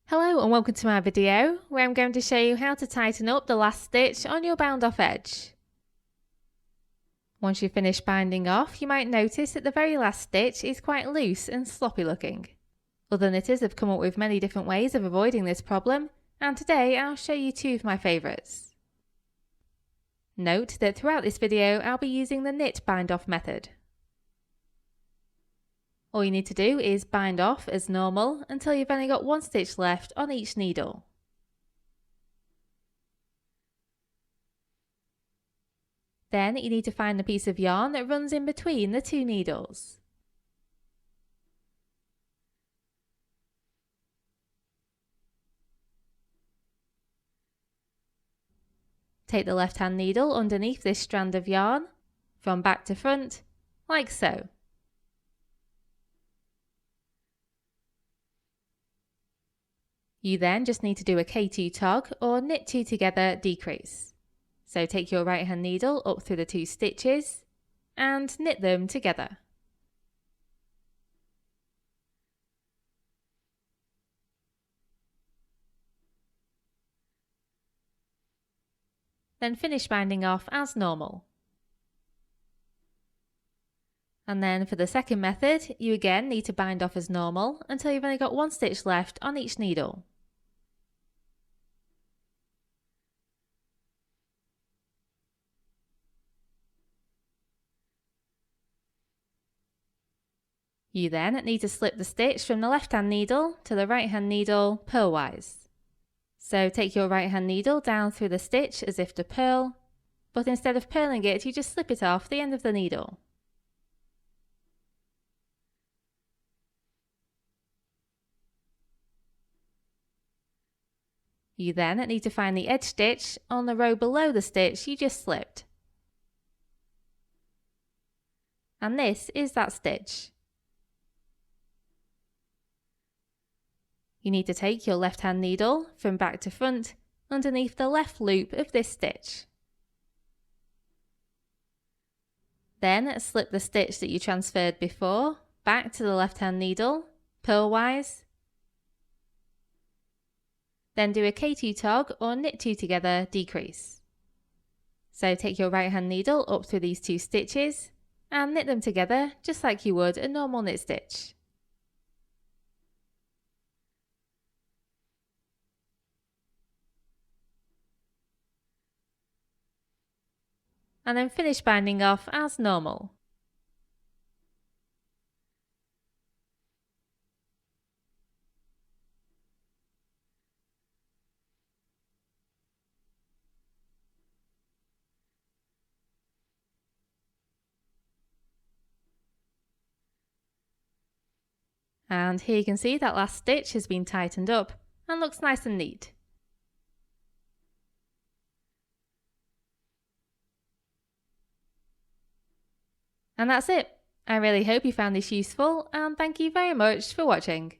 Hello and welcome to my video where I'm going to show you how to tighten up the last stitch on your bound off edge. Once you've finished binding off, you might notice that the very last stitch is quite loose and sloppy looking. Other knitters have come up with many different ways of avoiding this problem, and today I'll show you two of my favourites. Note that throughout this video I'll be using the knit bind off method. All you need to do is bind off as normal until you've only got one stitch left on each needle. Then you need to find the piece of yarn that runs in between the two needles. Take the left hand needle underneath this strand of yarn, from back to front, like so. You then just need to do a K2 tog or knit two together decrease. So take your right hand needle up through the two stitches and knit them together. Then finish binding off as normal. And then for the second method, you again need to bind off as normal until you've only got one stitch left on each needle. You then need to slip the stitch from the left hand needle to the right hand needle purlwise. So take your right hand needle down through the stitch as if to purl, but instead of purling it, you just slip it off the end of the needle. You then need to find the edge stitch on the row below the stitch you just slipped. And this is that stitch. You need to take your left hand needle from back to front underneath the left loop of this stitch. Then slip the stitch that you transferred before back to the left hand needle, purlwise. Then do a K2 tog or knit two together decrease. So take your right hand needle up through these two stitches and knit them together just like you would a normal knit stitch. And then finish binding off as normal. And here you can see that last stitch has been tightened up and looks nice and neat. And that's it. I really hope you found this useful and thank you very much for watching.